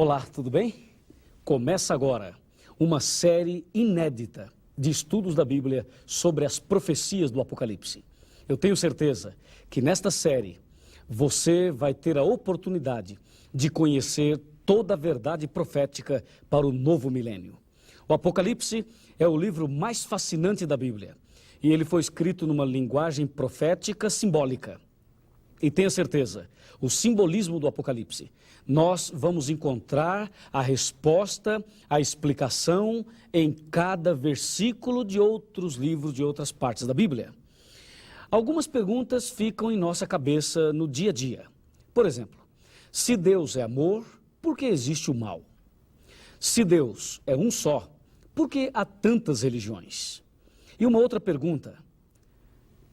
Olá, tudo bem? Começa agora uma série inédita de estudos da Bíblia sobre as profecias do Apocalipse. Eu tenho certeza que nesta série você vai ter a oportunidade de conhecer toda a verdade profética para o novo milênio. O Apocalipse é o livro mais fascinante da Bíblia e ele foi escrito numa linguagem profética simbólica. E tenha certeza, o simbolismo do Apocalipse, nós vamos encontrar a resposta, a explicação em cada versículo de outros livros, de outras partes da Bíblia. Algumas perguntas ficam em nossa cabeça no dia a dia. Por exemplo, se Deus é amor, por que existe o mal? Se Deus é um só, por que há tantas religiões? E uma outra pergunta,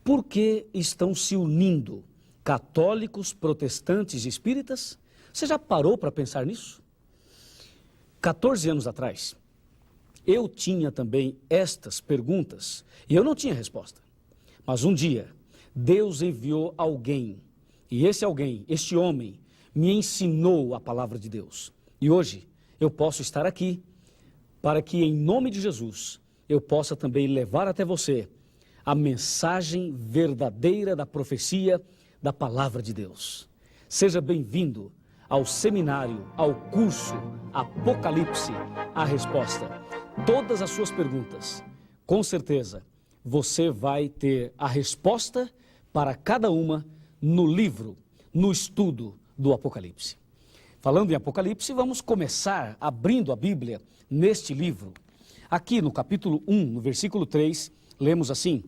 por que estão se unindo católicos, protestantes e espíritas? Você já parou para pensar nisso? 14 anos atrás, eu tinha também estas perguntas e eu não tinha resposta. Mas um dia, Deus enviou alguém e esse alguém, este homem, me ensinou a palavra de Deus. E hoje eu posso estar aqui para que, em nome de Jesus, eu possa também levar até você a mensagem verdadeira da profecia da palavra de Deus. Seja bem-vindo ao seminário, ao curso Apocalipse, a resposta. Todas as suas perguntas, com certeza, você vai ter a resposta para cada uma no livro, no estudo do Apocalipse. Falando em Apocalipse, vamos começar abrindo a Bíblia neste livro. Aqui no capítulo 1, no versículo 3, lemos assim: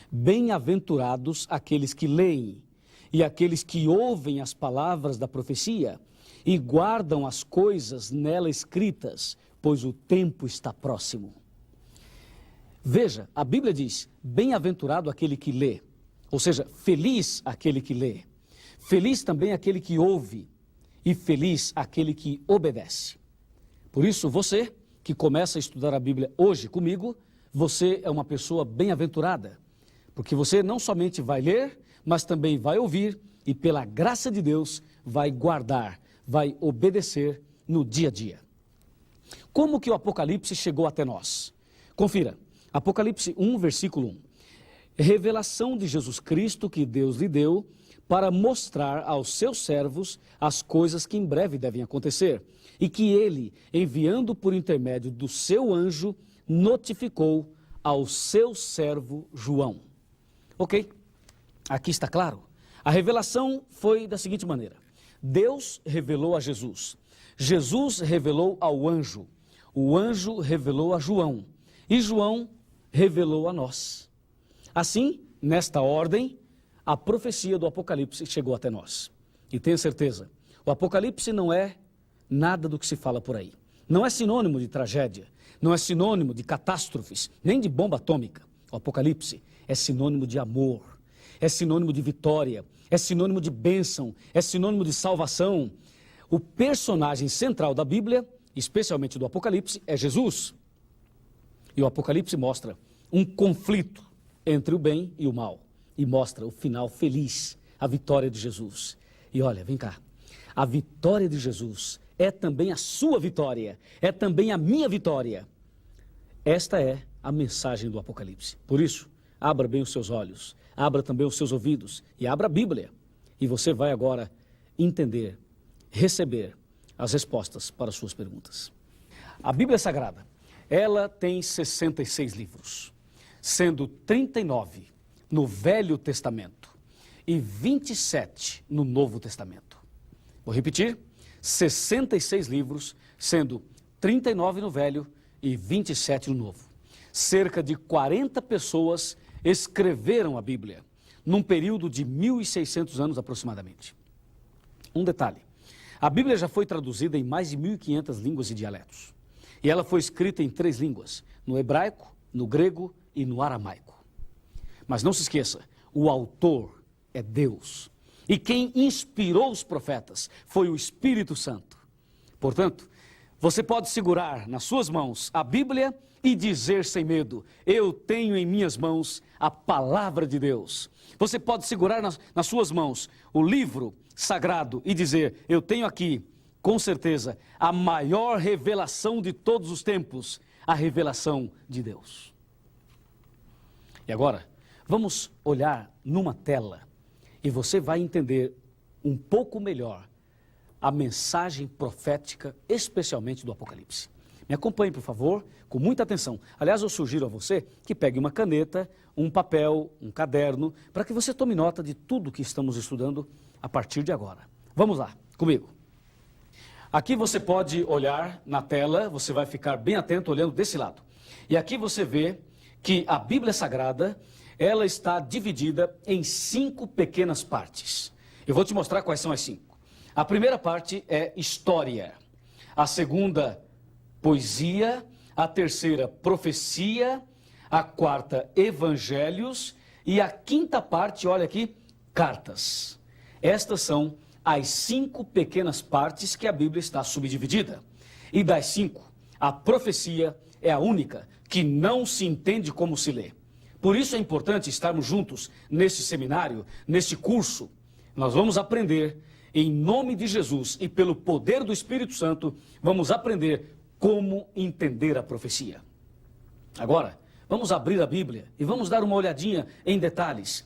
Bem-aventurados aqueles que leem e aqueles que ouvem as palavras da profecia e guardam as coisas nela escritas, pois o tempo está próximo. Veja, a Bíblia diz, bem-aventurado aquele que lê, ou seja, feliz aquele que lê, feliz também aquele que ouve e feliz aquele que obedece. Por isso, você que começa a estudar a Bíblia hoje comigo, você é uma pessoa bem-aventurada, porque você não somente vai ler, mas também vai ouvir e, pela graça de Deus, vai guardar, vai obedecer no dia a dia. Como que o Apocalipse chegou até nós? Confira, Apocalipse 1, versículo 1. Revelação de Jesus Cristo que Deus lhe deu para mostrar aos seus servos as coisas que em breve devem acontecer e que ele, enviando por intermédio do seu anjo, notificou ao seu servo João. Ok? Aqui está claro. A revelação foi da seguinte maneira. Deus revelou a Jesus. Jesus revelou ao anjo. O anjo revelou a João. E João revelou a nós. Assim, nesta ordem, a profecia do Apocalipse chegou até nós. E tenha certeza, o Apocalipse não é nada do que se fala por aí. Não é sinônimo de tragédia, não é sinônimo de catástrofes, nem de bomba atômica. O Apocalipse é sinônimo de amor, é sinônimo de vitória, é sinônimo de bênção, é sinônimo de salvação. O personagem central da Bíblia, especialmente do Apocalipse, é Jesus. E o Apocalipse mostra um conflito entre o bem e o mal. E mostra o final feliz, a vitória de Jesus. E olha, vem cá, a vitória de Jesus é também a sua vitória, é também a minha vitória. Esta é a mensagem do Apocalipse. Por isso, abra bem os seus olhos, abra também os seus ouvidos e abra a Bíblia. E você vai agora entender, receber as respostas para as suas perguntas. A Bíblia Sagrada, ela tem 66 livros, sendo 39 no Velho Testamento e 27 no Novo Testamento. Vou repetir, 66 livros, sendo 39 no Velho e 27 no Novo. Cerca de 40 pessoas escreveram a Bíblia, num período de 1.600 anos aproximadamente. Um detalhe, a Bíblia já foi traduzida em mais de 1.500 línguas e dialetos. E ela foi escrita em 3 línguas, no hebraico, no grego e no aramaico. Mas não se esqueça, o autor é Deus. E quem inspirou os profetas foi o Espírito Santo. Portanto, você pode segurar nas suas mãos a Bíblia e dizer sem medo, eu tenho em minhas mãos a palavra de Deus. Você pode segurar nas suas mãos o livro sagrado e dizer, eu tenho aqui com certeza, a maior revelação de todos os tempos, a revelação de Deus. E agora, vamos olhar numa tela e você vai entender um pouco melhor a mensagem profética, especialmente do Apocalipse. Me acompanhe, por favor, com muita atenção. Aliás, eu sugiro a você que pegue uma caneta, um papel, um caderno, para que você tome nota de tudo que estamos estudando a partir de agora. Vamos lá, comigo. Aqui você pode olhar na tela, você vai ficar bem atento olhando desse lado. E aqui você vê que a Bíblia Sagrada, ela está dividida em 5 pequenas partes. Eu vou te mostrar quais são as 5. A primeira parte é história. A segunda, poesia. A terceira, profecia. A quarta, evangelhos. E a quinta parte, olha aqui, cartas. Estas são as 5 pequenas partes que a Bíblia está subdividida. E das 5, a profecia é a única que não se entende como se lê. Por isso é importante estarmos juntos neste seminário, neste curso. Nós vamos aprender, em nome de Jesus e pelo poder do Espírito Santo, vamos aprender como entender a profecia. Agora, vamos abrir a Bíblia e vamos dar uma olhadinha em detalhes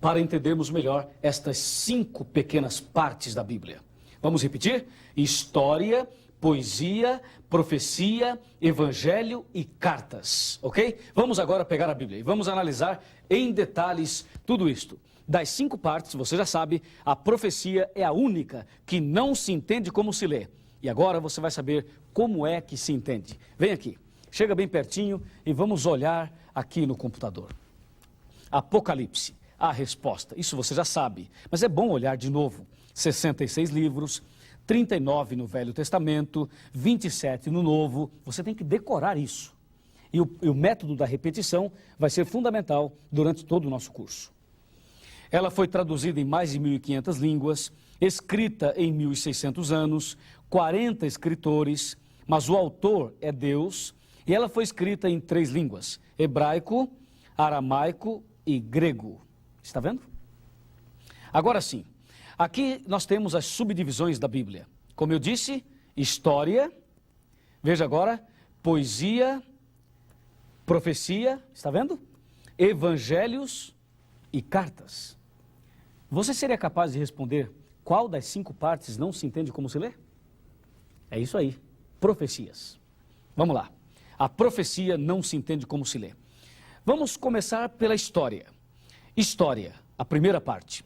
para entendermos melhor estas 5 pequenas partes da Bíblia. Vamos repetir? História, poesia, profecia, evangelho e cartas, ok? Vamos agora pegar a Bíblia e vamos analisar em detalhes tudo isto. Das 5 partes, você já sabe, a profecia é a única que não se entende como se lê. E agora você vai saber como é que se entende. Vem aqui, chega bem pertinho e vamos olhar aqui no computador. Apocalipse, a resposta. Isso você já sabe, mas é bom olhar de novo. 66 livros, 39 no Velho Testamento, 27 no Novo. Você tem que decorar isso. E o método da repetição vai ser fundamental durante todo o nosso curso. Ela foi traduzida em mais de 1.500 línguas, escrita em 1.600 anos, 40 escritores, mas o autor é Deus, e ela foi escrita em 3 línguas, hebraico, aramaico e grego. Está vendo? Agora sim, aqui nós temos as subdivisões da Bíblia. Como eu disse, história, veja agora, poesia, profecia, está vendo? Evangelhos e cartas. Você seria capaz de responder qual das 5 partes não se entende como se lê? É isso aí, profecias. Vamos lá, a profecia não se entende como se lê. Vamos começar pela história. História, a primeira parte.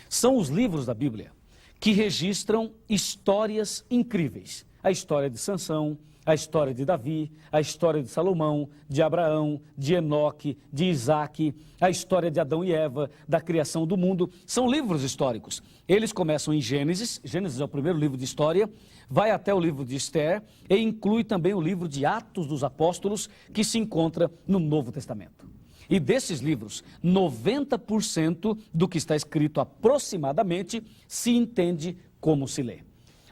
São os livros da Bíblia que registram histórias incríveis. A história de Sansão, a história de Davi, a história de Salomão, de Abraão, de Enoque, de Isaac, a história de Adão e Eva, da criação do mundo. São livros históricos. Eles começam em Gênesis, Gênesis é o primeiro livro de história, vai até o livro de Esther e inclui também o livro de Atos dos Apóstolos, que se encontra no Novo Testamento. E desses livros, 90% do que está escrito aproximadamente se entende como se lê.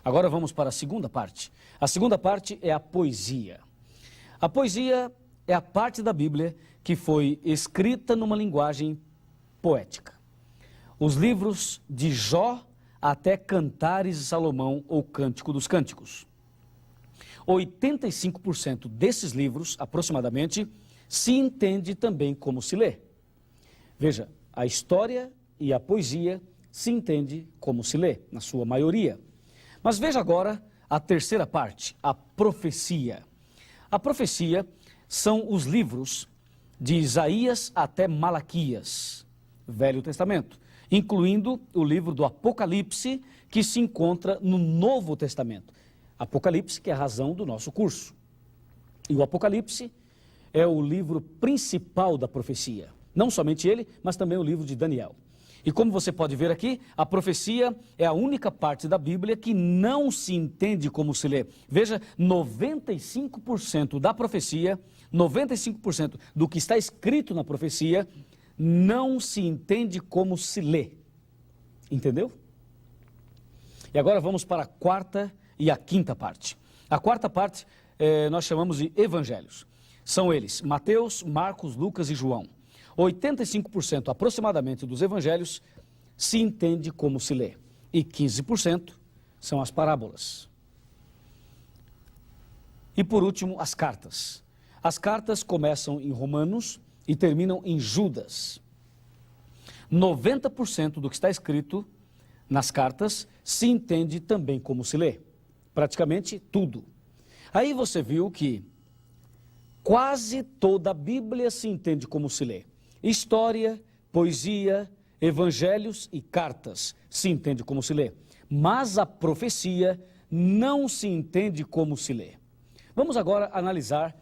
Agora vamos para a segunda parte. A segunda parte é a poesia. A poesia é a parte da Bíblia que foi escrita numa linguagem poética. Os livros de Jó até Cantares de Salomão ou Cântico dos Cânticos. 85% desses livros, aproximadamente, se entende também como se lê. Veja, a história e a poesia se entende como se lê, na sua maioria. Mas veja agora a terceira parte, a profecia. A profecia são os livros de Isaías até Malaquias, Velho Testamento, incluindo o livro do Apocalipse, que se encontra no Novo Testamento. Apocalipse, que é a razão do nosso curso. E o Apocalipse é o livro principal da profecia. Não somente ele, mas também o livro de Daniel. E como você pode ver aqui, a profecia é a única parte da Bíblia que não se entende como se lê. Veja, 95% da profecia, 95% do que está escrito na profecia, não se entende como se lê. Entendeu? E agora vamos para a quarta e a quinta parte. A quarta parte nós chamamos de evangelhos. São eles Mateus, Marcos, Lucas e João. 85% aproximadamente dos evangelhos se entende como se lê. E 15% são as parábolas. E por último, as cartas. As cartas começam em Romanos e terminam em Judas. 90% do que está escrito nas cartas se entende também como se lê. Praticamente tudo. Aí você viu que quase toda a Bíblia se entende como se lê. História, poesia, evangelhos e cartas se entende como se lê. Mas a profecia não se entende como se lê. Vamos agora analisar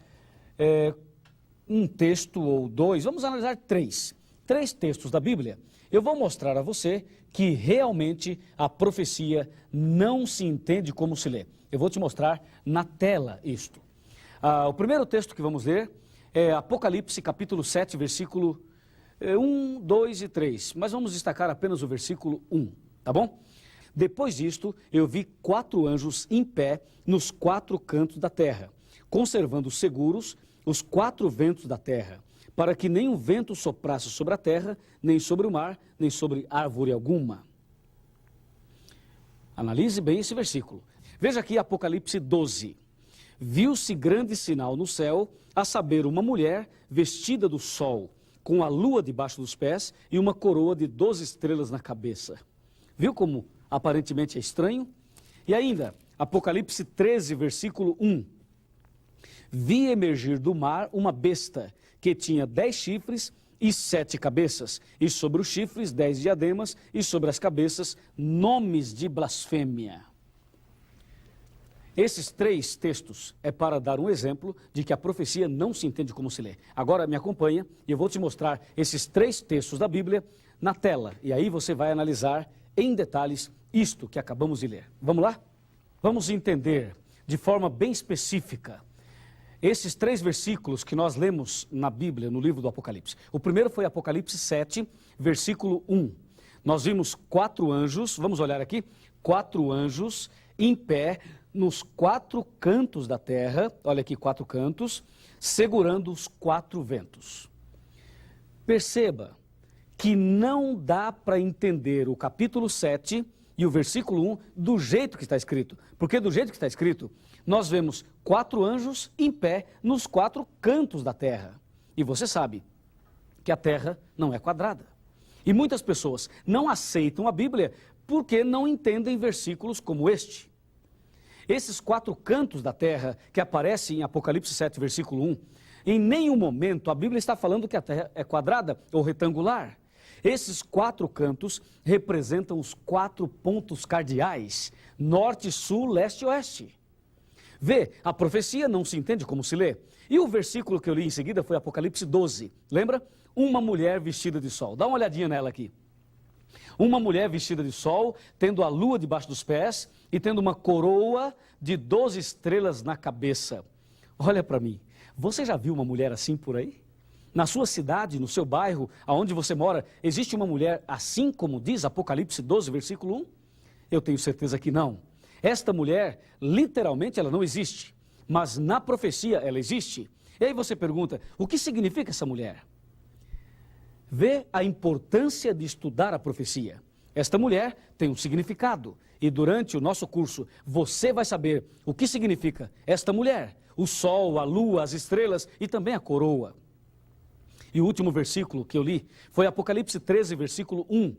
um texto ou dois, vamos analisar três textos da Bíblia. Eu vou mostrar a você que realmente a profecia não se entende como se lê. Eu vou te mostrar na tela isto. O primeiro texto que vamos ler é Apocalipse capítulo 7, versículo 1, 2 e 3. Mas vamos destacar apenas o versículo 1, tá bom? Depois disto, eu vi 4 anjos em pé nos 4 cantos da terra, conservando seguros os 4 ventos da terra, para que nenhum vento soprasse sobre a terra, nem sobre o mar, nem sobre árvore alguma. Analise bem esse versículo. Veja aqui Apocalipse 12. Viu-se grande sinal no céu, a saber, uma mulher vestida do sol, com a lua debaixo dos pés e uma coroa de 12 estrelas na cabeça. Viu como aparentemente é estranho? E ainda, Apocalipse 13, versículo 1. Vi emergir do mar uma besta, que tinha 10 chifres e 7 cabeças, e sobre os chifres 10 diademas, e sobre as cabeças nomes de blasfêmia. Esses 3 textos é para dar um exemplo de que a profecia não se entende como se lê. Agora me acompanha e eu vou te mostrar esses 3 textos da Bíblia na tela. E aí você vai analisar em detalhes isto que acabamos de ler. Vamos lá? Vamos entender de forma bem específica esses 3 versículos que nós lemos na Bíblia, no livro do Apocalipse. O primeiro foi Apocalipse 7, versículo 1. Nós vimos 4 anjos, vamos olhar aqui, 4 anjos em pé nos 4 cantos da terra, olha aqui 4 cantos, segurando os 4 ventos. Perceba que não dá para entender o capítulo 7 e o versículo 1 do jeito que está escrito. Porque do jeito que está escrito, nós vemos 4 anjos em pé nos 4 cantos da terra. E você sabe que a terra não é quadrada. E muitas pessoas não aceitam a Bíblia porque não entendem versículos como este. Esses 4 cantos da terra que aparecem em Apocalipse 7, versículo 1, em nenhum momento a Bíblia está falando que a terra é quadrada ou retangular. Esses 4 cantos representam os 4 pontos cardeais, norte, sul, leste e oeste. Vê, a profecia não se entende como se lê. E o versículo que eu li em seguida foi Apocalipse 12. Lembra? Uma mulher vestida de sol. Dá uma olhadinha nela aqui. Uma mulher vestida de sol, tendo a lua debaixo dos pés e tendo uma coroa de 12 estrelas na cabeça. Olha para mim, você já viu uma mulher assim por aí? Na sua cidade, no seu bairro, aonde você mora, existe uma mulher assim como diz Apocalipse 12, versículo 1? Eu tenho certeza que não. Esta mulher, literalmente, ela não existe, mas na profecia ela existe. E aí você pergunta, o que significa essa mulher? Vê a importância de estudar a profecia. Esta mulher tem um significado e durante o nosso curso você vai saber o que significa esta mulher, o sol, a lua, as estrelas e também a coroa. E o último versículo que eu li foi Apocalipse 13, versículo 1.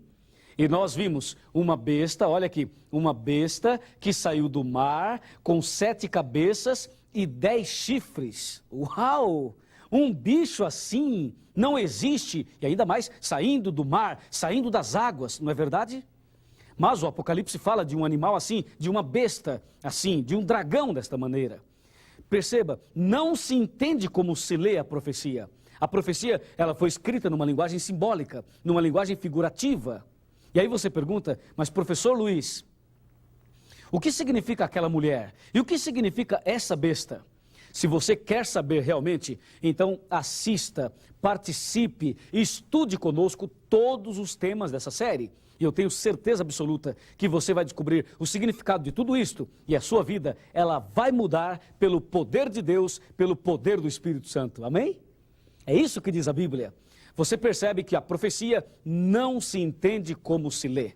E nós vimos uma besta, olha aqui, uma besta que saiu do mar com 7 cabeças e 10 chifres. Uau! Um bicho assim não existe, e ainda mais saindo do mar, saindo das águas, não é verdade? Mas o Apocalipse fala de um animal assim, de uma besta assim, de um dragão desta maneira. Perceba, não se entende como se lê a profecia. A profecia, ela foi escrita numa linguagem simbólica, numa linguagem figurativa. E aí você pergunta, mas professor Luiz, o que significa aquela mulher? E o que significa essa besta? Se você quer saber realmente, então assista, participe, estude conosco todos os temas dessa série. E eu tenho certeza absoluta que você vai descobrir o significado de tudo isto e a sua vida, ela vai mudar pelo poder de Deus, pelo poder do Espírito Santo. Amém? É isso que diz a Bíblia. Você percebe que a profecia não se entende como se lê.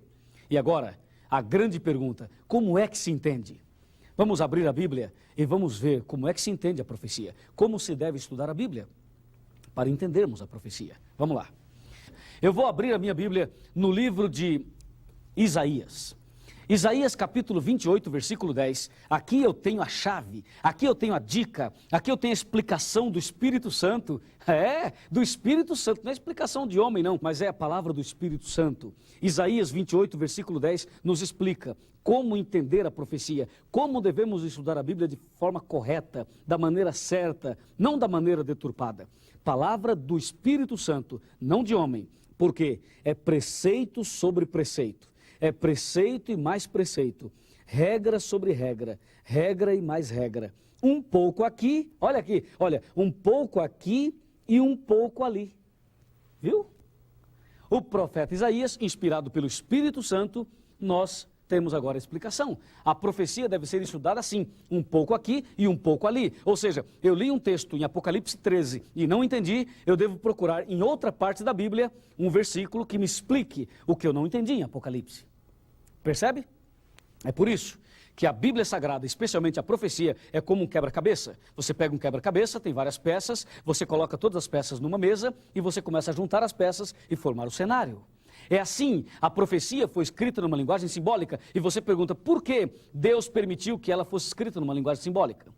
E agora, a grande pergunta: como é que se entende? Vamos abrir a Bíblia e vamos ver como é que se entende a profecia. Como se deve estudar a Bíblia para entendermos a profecia. Vamos lá. Eu vou abrir a minha Bíblia no livro de Isaías. Isaías capítulo 28, versículo 10. Aqui eu tenho a chave, aqui eu tenho a dica, aqui eu tenho a explicação do Espírito Santo. Do Espírito Santo, não é explicação de homem não, mas é a palavra do Espírito Santo. Isaías 28, versículo 10 nos explica como entender a profecia, como devemos estudar a Bíblia de forma correta, da maneira certa, não da maneira deturpada. Palavra do Espírito Santo, não de homem, porque é preceito sobre preceito. É preceito e mais preceito, regra sobre regra, regra e mais regra. Um pouco aqui, olha, um pouco aqui e um pouco ali. Viu? O profeta Isaías, inspirado pelo Espírito Santo, nós temos agora a explicação. A profecia deve ser estudada assim, um pouco aqui e um pouco ali. Ou seja, eu li um texto em Apocalipse 13 e não entendi, eu devo procurar em outra parte da Bíblia um versículo que me explique o que eu não entendi em Apocalipse. Percebe? É por isso que a Bíblia Sagrada, especialmente a profecia, é como um quebra-cabeça. Você pega um quebra-cabeça, tem várias peças, você coloca todas as peças numa mesa e você começa a juntar as peças e formar o cenário. É assim, a profecia foi escrita numa linguagem simbólica e você pergunta por que Deus permitiu que ela fosse escrita numa linguagem simbólica?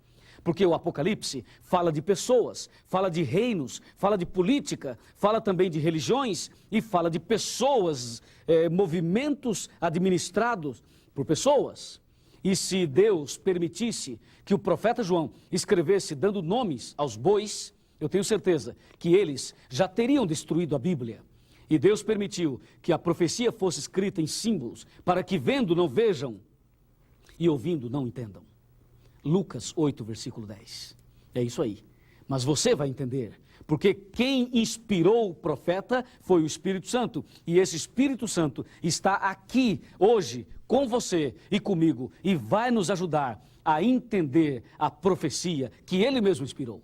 Porque o Apocalipse fala de pessoas, fala de reinos, fala de política, fala também de religiões e fala de pessoas, movimentos administrados por pessoas. E se Deus permitisse que o profeta João escrevesse dando nomes aos bois, eu tenho certeza que eles já teriam destruído a Bíblia. E Deus permitiu que a profecia fosse escrita em símbolos, para que vendo não vejam e ouvindo não entendam. Lucas 8, versículo 10. É isso aí. Mas você vai entender, porque quem inspirou o profeta foi o Espírito Santo. E esse Espírito Santo está aqui hoje com você e comigo e vai nos ajudar a entender a profecia que ele mesmo inspirou.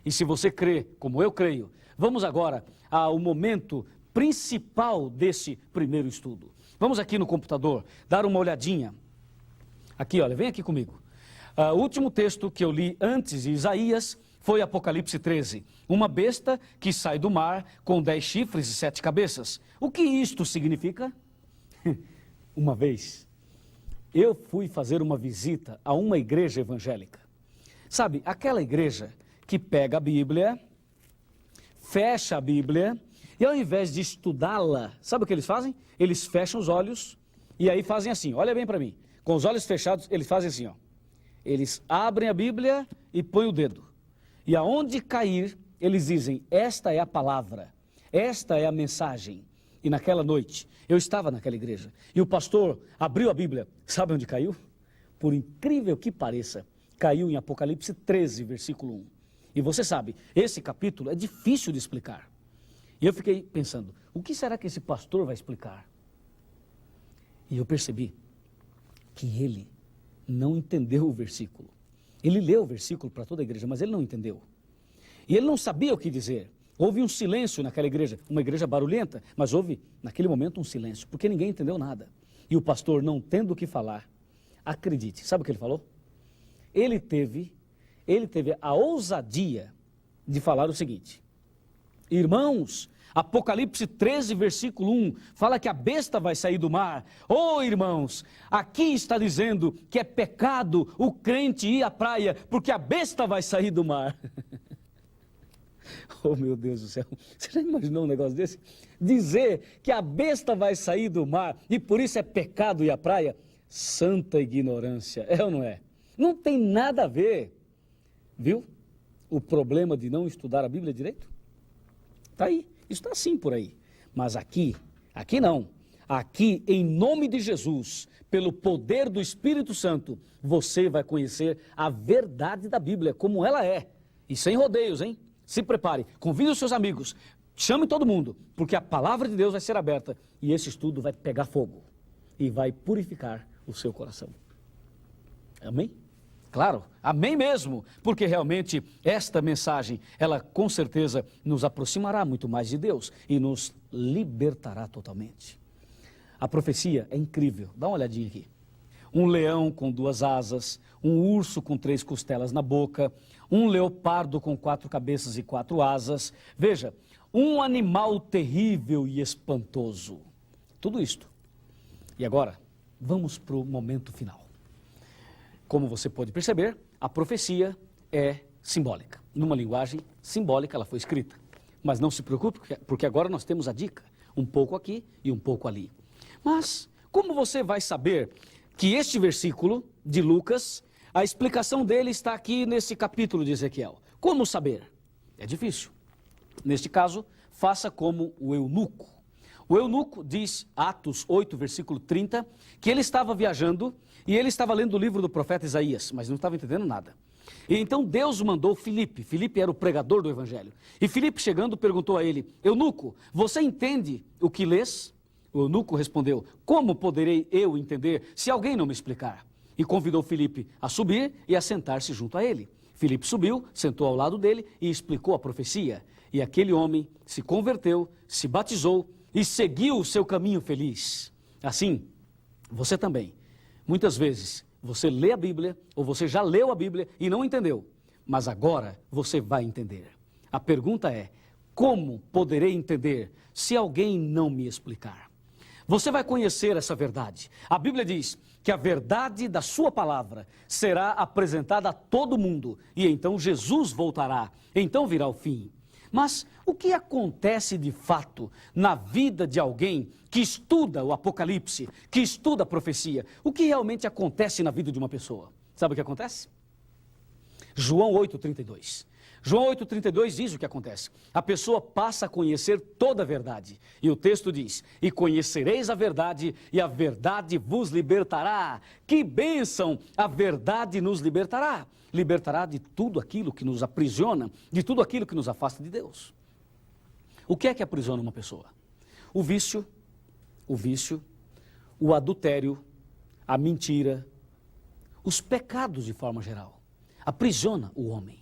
E se você crê, como eu creio, vamos agora ao momento principal desse primeiro estudo. Vamos aqui no computador dar uma olhadinha. Aqui, olha, vem aqui comigo. O último texto que eu li antes de Isaías foi Apocalipse 13. Uma besta que sai do mar com 10 chifres e 7 cabeças. O que isto significa? Uma vez, eu fui fazer uma visita a uma igreja evangélica. Sabe, aquela igreja que pega a Bíblia, fecha a Bíblia, e ao invés de estudá-la, sabe o que eles fazem? Eles fecham os olhos e aí fazem assim, olha bem para mim. Com os olhos fechados, eles fazem assim, ó. Eles abrem a Bíblia e põem o dedo. E aonde cair, eles dizem, esta é a palavra, esta é a mensagem. E naquela noite, eu estava naquela igreja, e o pastor abriu a Bíblia. Sabe onde caiu? Por incrível que pareça, caiu em Apocalipse 13, versículo 1. E você sabe, esse capítulo é difícil de explicar. E eu fiquei pensando, o que será que esse pastor vai explicar? E eu percebi que ele não entendeu o versículo. Ele leu o versículo para toda a igreja, mas ele não entendeu. E ele não sabia o que dizer. Houve um silêncio naquela igreja, uma igreja barulhenta, mas houve naquele momento um silêncio, porque ninguém entendeu nada. E o pastor, não tendo o que falar, acredite, sabe o que ele falou? Ele teve a ousadia de falar o seguinte: irmãos, Apocalipse 13, versículo 1, fala que a besta vai sair do mar. Irmãos, aqui está dizendo que é pecado o crente ir à praia, porque a besta vai sair do mar. Oh, meu Deus do céu, você já imaginou um negócio desse? Dizer que a besta vai sair do mar e por isso é pecado ir à praia? Santa ignorância, é ou não é? Não tem nada a ver, viu? O problema de não estudar a Bíblia direito? Está aí, está assim por aí. Mas aqui não. Aqui, em nome de Jesus, pelo poder do Espírito Santo, você vai conhecer a verdade da Bíblia, como ela é. E sem rodeios, hein? Se prepare, convide os seus amigos, chame todo mundo, porque a palavra de Deus vai ser aberta e esse estudo vai pegar fogo e vai purificar o seu coração. Amém? Claro, amém mesmo, porque realmente esta mensagem, ela com certeza nos aproximará muito mais de Deus e nos libertará totalmente. A profecia é incrível, dá uma olhadinha aqui. Um leão com 2 asas, um urso com 3 costelas na boca, um leopardo com 4 cabeças e 4 asas. Veja, um animal terrível e espantoso. Tudo isto. E agora, vamos para o momento final. Como você pode perceber, a profecia é simbólica. Numa linguagem simbólica ela foi escrita. Mas não se preocupe, porque agora nós temos a dica. Um pouco aqui e um pouco ali. Mas, como você vai saber que este versículo de Lucas, a explicação dele está aqui nesse capítulo de Ezequiel? Como saber? É difícil. Neste caso, faça como o eunuco. O eunuco diz, Atos 8, versículo 30, que ele estava viajando e ele estava lendo o livro do profeta Isaías, mas não estava entendendo nada. E então Deus mandou Filipe. Filipe era o pregador do evangelho. E Filipe, chegando, perguntou a ele, eunuco, você entende o que lês? O eunuco respondeu, como poderei eu entender se alguém não me explicar? E convidou Filipe a subir e a sentar-se junto a ele. Filipe subiu, sentou ao lado dele e explicou a profecia. E aquele homem se converteu, se batizou e seguiu o seu caminho feliz. Assim, você também. Muitas vezes, você lê a Bíblia, ou você já leu a Bíblia e não entendeu. Mas agora você vai entender. A pergunta é, como poderei entender se alguém não me explicar? Você vai conhecer essa verdade. A Bíblia diz que a verdade da sua palavra será apresentada a todo mundo. E então Jesus voltará. Então virá o fim. Mas o que acontece de fato na vida de alguém que estuda o Apocalipse, que estuda a profecia? O que realmente acontece na vida de uma pessoa? Sabe o que acontece? João 8,32. João 8,32 diz o que acontece. A pessoa passa a conhecer toda a verdade. E o texto diz, e conhecereis a verdade, e a verdade vos libertará. Que bênção! A verdade nos libertará. Libertará de tudo aquilo que nos aprisiona, de tudo aquilo que nos afasta de Deus. O que é que aprisiona uma pessoa? O vício, o adultério, a mentira, os pecados de forma geral. Aprisiona o homem.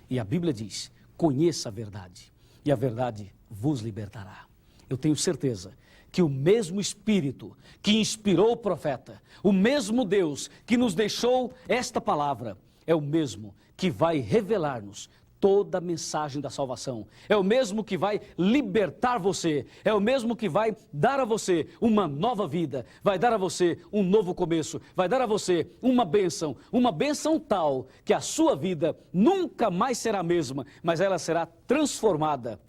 E a Bíblia diz, conheça a verdade, e a verdade vos libertará. Eu tenho certeza que o mesmo Espírito que inspirou o profeta, o mesmo Deus que nos deixou esta palavra, é o mesmo que vai revelar-nos toda a mensagem da salvação. É o mesmo que vai libertar você. É o mesmo que vai dar a você uma nova vida. Vai dar a você um novo começo. Vai dar a você uma bênção tal que a sua vida nunca mais será a mesma, mas ela será transformada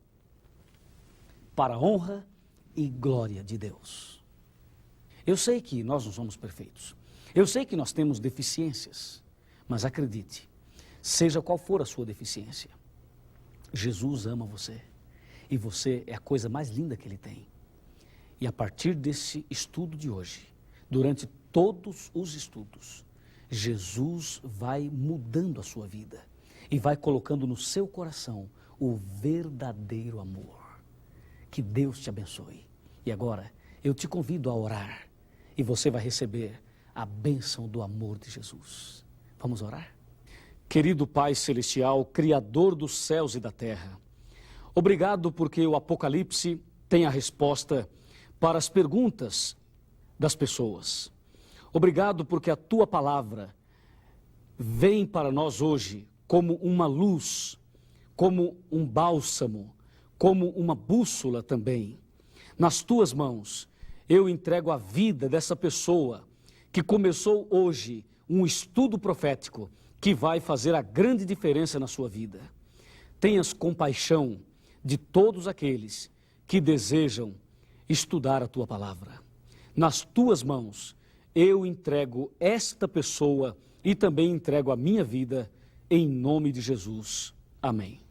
para a honra e glória de Deus. Eu sei que nós não somos perfeitos. Eu sei que nós temos deficiências, mas acredite, seja qual for a sua deficiência, Jesus ama você e você é a coisa mais linda que Ele tem. E a partir desse estudo de hoje, durante todos os estudos, Jesus vai mudando a sua vida e vai colocando no seu coração o verdadeiro amor. Que Deus te abençoe. E agora, eu te convido a orar e você vai receber a bênção do amor de Jesus. Vamos orar? Querido Pai Celestial, Criador dos céus e da terra, obrigado porque o Apocalipse tem a resposta para as perguntas das pessoas. Obrigado porque a Tua palavra vem para nós hoje como uma luz, como um bálsamo, como uma bússola também. Nas Tuas mãos, eu entrego a vida dessa pessoa que começou hoje um estudo profético que vai fazer a grande diferença na sua vida. Tenhas compaixão de todos aqueles que desejam estudar a Tua palavra. Nas Tuas mãos, eu entrego esta pessoa e também entrego a minha vida, em nome de Jesus. Amém.